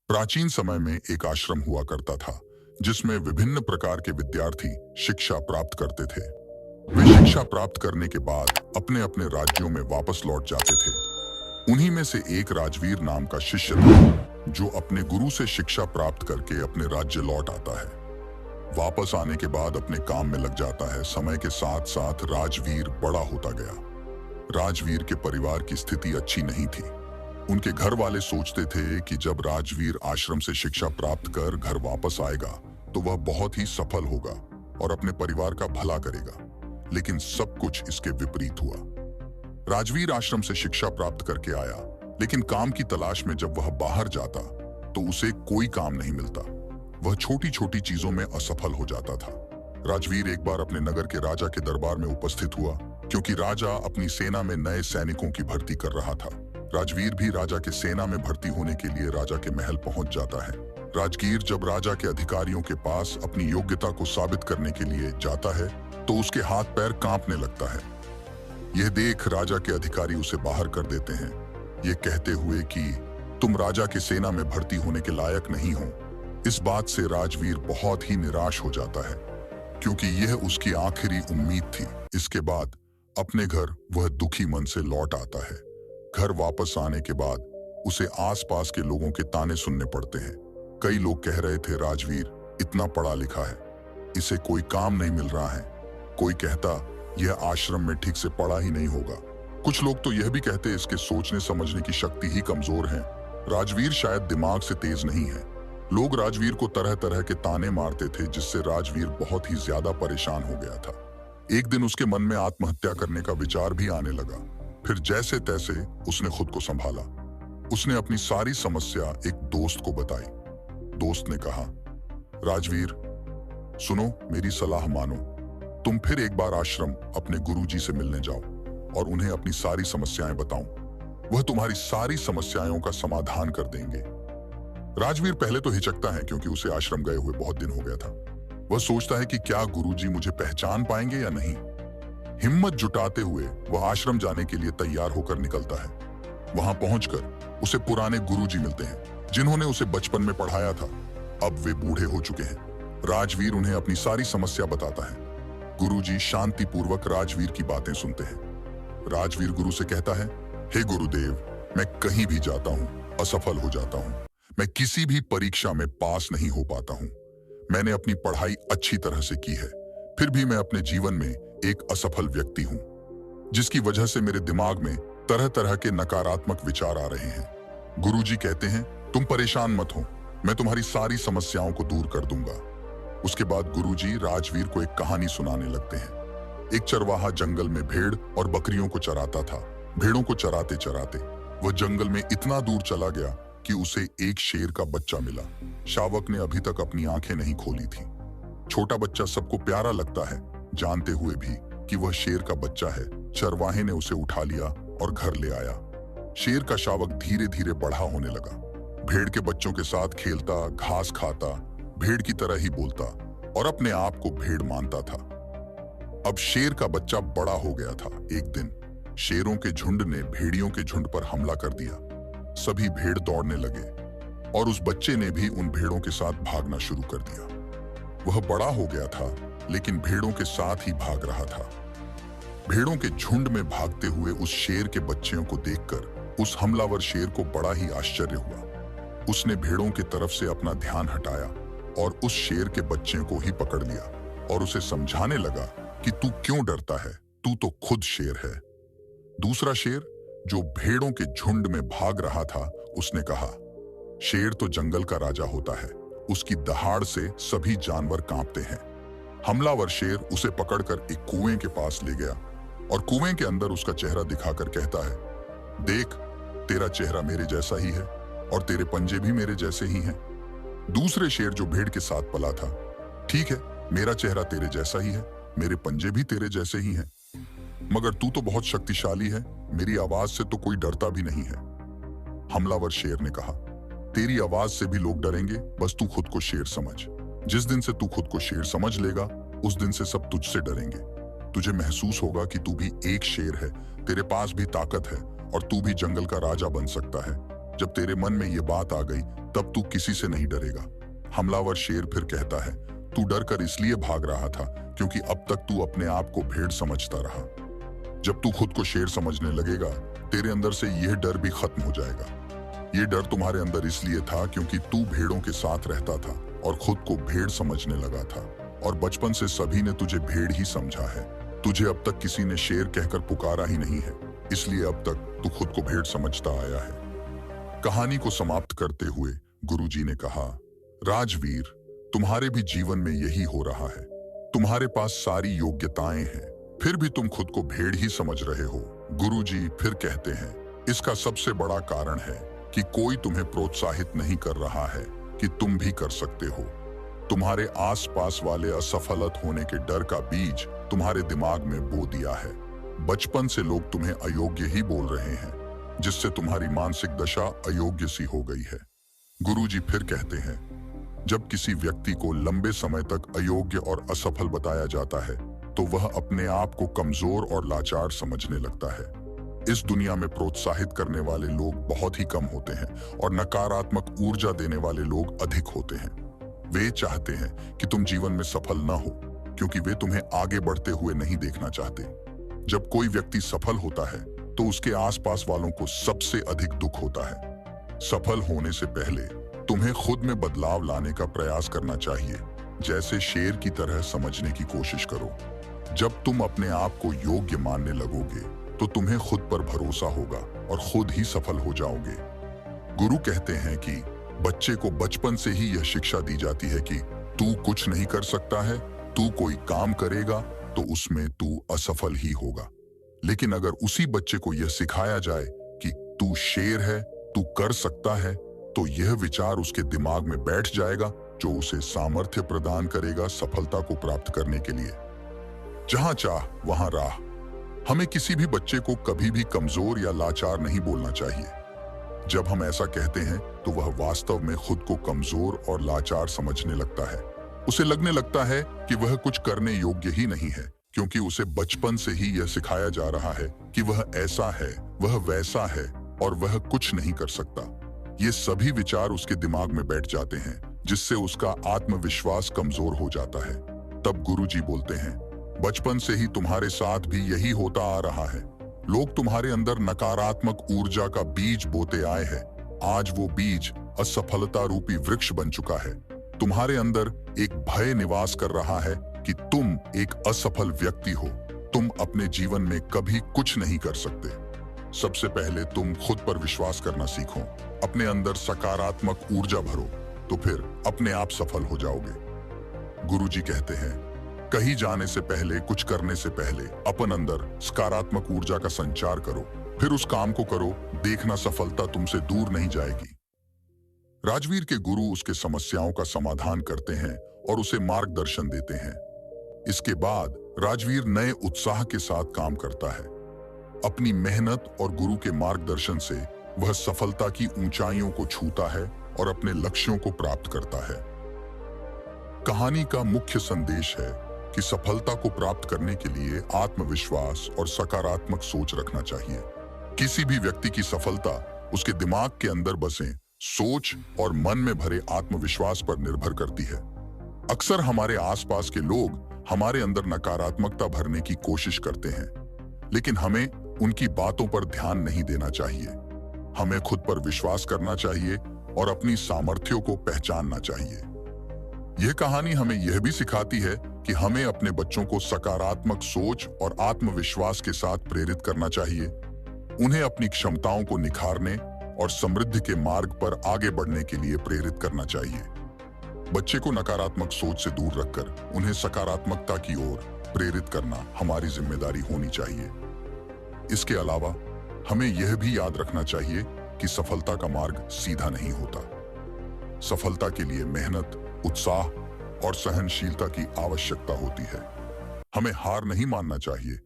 प्राचीन समय में एक आश्रम हुआ करता था जिसमें विभिन्न प्रकार के विद्यार्थी शिक्षा प्राप्त करते थे। वे शिक्षा प्राप्त करने के बाद अपने अपने राज्यों में वापस लौट जाते थे। उन्हीं में से एक राजवीर नाम का शिष्य था जो अपने गुरु से शिक्षा प्राप्त करके अपने राज्य लौट आता है। वापस आने के बाद अपने काम में लग जाता है। समय के साथ साथ राजवीर बड़ा होता गया। राजवीर के परिवार की स्थिति अच्छी नहीं थी। उनके घर वाले सोचते थे कि जब राजवीर आश्रम से शिक्षा प्राप्त कर घर वापस आएगा तो वह बहुत ही सफल होगा और अपने परिवार का भला करेगा। लेकिन सब कुछ इसके विपरीत हुआ। राजवीर आश्रम से शिक्षा प्राप्त करके आया, लेकिन काम की तलाश में जब वह बाहर जाता तो उसे कोई काम नहीं मिलता। वह छोटी छोटी चीजों में असफल हो जाता था। राजवीर एक बार अपने नगर के राजा के दरबार में उपस्थित हुआ, क्योंकि राजा अपनी सेना में नए सैनिकों की भर्ती कर रहा था। राजवीर भी राजा के सेना में भर्ती होने के लिए राजा के महल पहुंच जाता है। राजगीर जब राजा के अधिकारियों के पास अपनी योग्यता को साबित करने के लिए जाता है तो उसके हाथ पैर कांपने लगता है। यह देख राजा के अधिकारी उसे बाहर कर देते हैं, ये कहते हुए कि तुम राजा के सेना में भर्ती होने के लायक नहीं हो। इस बात से राजवीर बहुत ही निराश हो जाता है, क्योंकि यह उसकी आखिरी उम्मीद थी। इसके बाद अपने घर वह दुखी मन से लौट आता है। घर वापस आने के बाद उसे आसपास के लोगों के ताने सुनने पड़ते हैं। कई लोग कह रहे थे राजवीर इतना पढ़ा लिखा है, इसे कोई काम नहीं मिल रहा है। कोई कहता यह आश्रम में ठीक से पढ़ा ही नहीं होगा। कुछ लोग तो यह भी कहते इसके सोचने समझने की शक्ति ही कमजोर है। राजवीर शायद दिमाग से तेज नहीं है। लोग राजवीर को तरह तरह के ताने मारते थे, जिससे राजवीर बहुत ही ज्यादा परेशान हो गया था। एक दिन उसके मन में आत्महत्या करने का विचार भी आने लगा। फिर जैसे तैसे उसने खुद को संभाला। उसने अपनी सारी समस्या एक दोस्त को बताई। दोस्त ने कहा, राजवीर सुनो, मेरी सलाह मानो। तुम फिर एक बार आश्रम अपने गुरुजी से मिलने जाओ और उन्हें अपनी सारी समस्याएं बताओ। वह तुम्हारी सारी समस्याओं का समाधान कर देंगे। राजवीर पहले तो हिचकता है, क्योंकि उसे आश्रम गए हुए बहुत दिन हो गया था। वह सोचता है कि क्या गुरुजी मुझे पहचान पाएंगे या नहीं। हिम्मत जुटाते हुए वह आश्रम जाने के लिए तैयार होकर निकलता है। वहां पहुंचकर उसे पुराने गुरुजी मिलते हैं, जिन्होंने उसे बचपन में पढ़ाया था। अब वे बूढ़े हो चुके हैं। राजवीर उन्हें अपनी सारी समस्या बताता है। गुरुजी शांतिपूर्वक राजवीर की बातें सुनते हैं। राजवीर गुरु से कहता है, हे गुरुदेव, मैं कहीं भी जाता हूं असफल हो जाता हूं। मैं किसी भी परीक्षा में पास नहीं हो पाता हूं। मैंने अपनी पढ़ाई अच्छी तरह से की है, फिर भी मैं अपने जीवन में एक असफल व्यक्ति हूं, जिसकी वजह से मेरे दिमाग में तरह तरह के नकारात्मक विचार आ रहे हैं। गुरुजी कहते हैं, तुम परेशान मत हो, मैं तुम्हारी सारी समस्याओं को दूर कर दूंगा। उसके बाद गुरुजी राजवीर को एक कहानी सुनाने लगते हैं। एक चरवाहा जंगल में भेड़ और बकरियों को चराता था। भेड़ों को चराते चराते वह जंगल में इतना दूर चला गया कि उसे एक शेर का बच्चा मिला। शावक ने अभी तक अपनी आंखें नहीं खोली थी। छोटा बच्चा सबको प्यारा लगता है, जानते हुए भी कि वह शेर का बच्चा है। चरवाहे ने उसे उठा लिया और घर ले आया। शेर का शावक धीरे धीरे बड़ा होने लगा। भेड़ के बच्चों के साथ खेलता, घास खाता, भेड़ की तरह ही बोलता और अपने आप को भेड़ मानता था। अब शेर का बच्चा बड़ा हो गया था। एक दिन शेरों के झुंड ने भेड़ियों के झुंड पर हमला कर दिया। सभी भेड़ दौड़ने लगे और उस बच्चे ने भी उन भेड़ों के साथ भागना शुरू कर दिया। वह बड़ा हो गया था, लेकिन भेड़ों के साथ ही भाग रहा था। भेड़ों के झुंड में भागते हुए उस शेर के बच्चों को देखकर उस हमलावर शेर को बड़ा ही आश्चर्य हुआ। उसने भेड़ों की तरफ से अपना ध्यान हटाया और उस शेर के बच्चे को ही पकड़ लिया और उसे समझाने लगा कि तू क्यों डरता है, तू तो खुद शेर है। दूसरा शेर, जो भेड़ों के झुंड में भाग रहा था, उसने कहा, शेर तो जंगल का राजा होता है, उसकी दहाड़ से सभी जानवर कांपते हैं। हमलावर शेर उसे पकड़कर एक कुएं के पास ले गया और कुएं के अंदर उसका चेहरा दिखाकर कहता है, देख, तेरा चेहरा मेरे जैसा ही है और तेरे पंजे भी मेरे जैसे ही हैं। दूसरे शेर, जो भेड़ के साथ पला था, ठीक है, मेरा चेहरा तेरे जैसा ही है, मेरे पंजे भी तेरे जैसे ही हैं, मगर तू तो बहुत शक्तिशाली है, मेरी आवाज से तो कोई डरता भी नहीं है। हमलावर शेर ने कहा, तेरी आवाज से भी लोग डरेंगे, बस तू खुद को शेर समझ। जिस दिन से तू खुद को शेर समझ लेगा, उस दिन से सब तुझसे डरेंगे। तुझे महसूस होगा कि तू भी एक शेर है, तेरे पास भी ताकत है और तू भी जंगल का राजा बन सकता है। जब तेरे मन में ये बात आ गई तब तू किसी से नहीं डरेगा। हमलावर शेर फिर कहता है, तू डर कर इसलिए भाग रहा था क्योंकि अब तक तू अपने आप को भेड़ समझता रहा। जब तू खुद को शेर समझने लगेगा, तेरे अंदर से यह डर भी खत्म हो जाएगा। ये डर तुम्हारे अंदर इसलिए था क्योंकि तू भेड़ों के साथ रहता था और खुद को भेड़ समझने लगा था, और बचपन से सभी ने तुझे भेड़ ही समझा है। तुझे अब तक किसी ने शेर कहकर पुकारा ही नहीं है, इसलिए अब तक तू खुद को भेड़ समझता आया है। कहानी को समाप्त करते हुए गुरुजी ने कहा, राजवीर, तुम्हारे भी जीवन में यही हो रहा है। तुम्हारे पास सारी योग्यताएं हैं, फिर भी तुम खुद को भेड़ ही समझ रहे हो। गुरुजी फिर कहते हैं, इसका सबसे बड़ा कारण है कि कोई तुम्हें प्रोत्साहित नहीं कर रहा है कि तुम भी कर सकते हो। तुम्हारे आसपास वाले असफल होने के डर का बीज तुम्हारे दिमाग में बो दिया है। बचपन से लोग तुम्हें अयोग्य ही बोल रहे हैं, जिससे तुम्हारी मानसिक दशा अयोग्य सी हो गई है। गुरुजी फिर कहते हैं, जब किसी व्यक्ति को लंबे समय तक अयोग्य और असफल बताया जाता है तो वह अपने आप को कमजोर और लाचार समझने लगता है। इस दुनिया में प्रोत्साहित करने वाले लोग बहुत ही कम होते हैं और नकारात्मक ऊर्जा देने वाले लोग अधिक होते हैं। वे चाहते हैं कि तुम जीवन में सफल ना हो क्योंकि वे तुम्हें आगे बढ़ते हुए नहीं देखना चाहते। जब कोई व्यक्ति सफल होता है तो उसके आसपास वालों को सबसे अधिक दुख होता है। सफल होने से पहले तुम्हें खुद में बदलाव लाने का प्रयास करना चाहिए। जैसे शेर की तरह समझने की कोशिश करो। जब तुम अपने आप को योग्य मानने लगोगे तो तुम्हें खुद पर भरोसा होगा और खुद ही सफल हो जाओगे। गुरु कहते हैं कि बच्चे को बचपन से ही यह शिक्षा दी जाती है कि तू कुछ नहीं कर सकता है, तू कोई काम करेगा तो उसमें तू असफल ही होगा। लेकिन अगर उसी बच्चे को यह सिखाया जाए कि तू शेर है, तू कर सकता है, तो यह विचार उसके दिमाग में बैठ जाएगा, जो उसे सामर्थ्य प्रदान करेगा सफलता को प्राप्त करने के लिए। जहां चाह वहां राह। हमें किसी भी बच्चे को कभी भी कमजोर या लाचार नहीं बोलना चाहिए। जब हम ऐसा कहते हैं तो वह वास्तव में खुद को कमजोर और लाचार समझने लगता है। उसे लगने लगता है कि वह कुछ करने योग्य ही नहीं है, क्योंकि उसे बचपन से ही यह सिखाया जा रहा है कि वह ऐसा है, वह वैसा है और वह कुछ नहीं कर सकता। ये सभी विचार उसके दिमाग में बैठ जाते हैं, जिससे उसका आत्मविश्वास कमजोर हो जाता है। तब गुरुजी बोलते हैं, बचपन से ही तुम्हारे साथ भी यही होता आ रहा है। लोग तुम्हारे अंदर नकारात्मक ऊर्जा का बीज बोते आए हैं। आज वो बीज असफलता रूपी वृक्ष बन चुका है। तुम्हारे अंदर एक भय निवास कर रहा है कि तुम एक असफल व्यक्ति हो, तुम अपने जीवन में कभी कुछ नहीं कर सकते। सबसे पहले तुम खुद पर विश्वास करना सीखो, अपने अंदर सकारात्मक ऊर्जा भरो, तो फिर अपने आप सफल हो जाओगे। गुरुजी कहते हैं, कहीं जाने से पहले, कुछ करने से पहले अपन अंदर सकारात्मक ऊर्जा का संचार करो, फिर उस काम को करो, देखना सफलता तुमसे दूर नहीं जाएगी। राजवीर के गुरु उसके समस्याओं का समाधान करते हैं और उसे मार्गदर्शन देते हैं। इसके बाद राजवीर नए उत्साह के साथ काम करता है। अपनी मेहनत और गुरु के मार्गदर्शन से वह सफलता की ऊंचाइयों को छूता है और अपने लक्ष्यों को प्राप्त करता है। कहानी का मुख्य संदेश है कि सफलता को प्राप्त करने के लिए आत्मविश्वास और सकारात्मक सोच रखना चाहिए। किसी भी व्यक्ति की सफलता उसके दिमाग के अंदर बसे सोच और मन में भरे आत्मविश्वास पर निर्भर करती है। अक्सर हमारे आसपास के लोग हमारे अंदर नकारात्मकता भरने की कोशिश करते हैं, लेकिन हमें उनकी बातों पर ध्यान नहीं देना चाहिए। हमें खुद पर विश्वास करना चाहिए और अपनी सामर्थ्यों को पहचानना चाहिए। यह कहानी हमें यह भी सिखाती है कि हमें अपने बच्चों को सकारात्मक सोच और आत्मविश्वास के साथ प्रेरित करना चाहिए। उन्हें अपनी क्षमताओं को निखारने और समृद्धि के मार्ग पर आगे बढ़ने के लिए प्रेरित करना चाहिए। बच्चे को नकारात्मक सोच से दूर रखकर उन्हें सकारात्मकता की ओर प्रेरित करना हमारी जिम्मेदारी होनी चाहिए। इसके अलावा हमें यह भी याद रखना चाहिए कि सफलता का मार्ग सीधा नहीं होता। सफलता के लिए मेहनत, उत्साह और सहनशीलता की आवश्यकता होती है। हमें हार नहीं मानना चाहिए,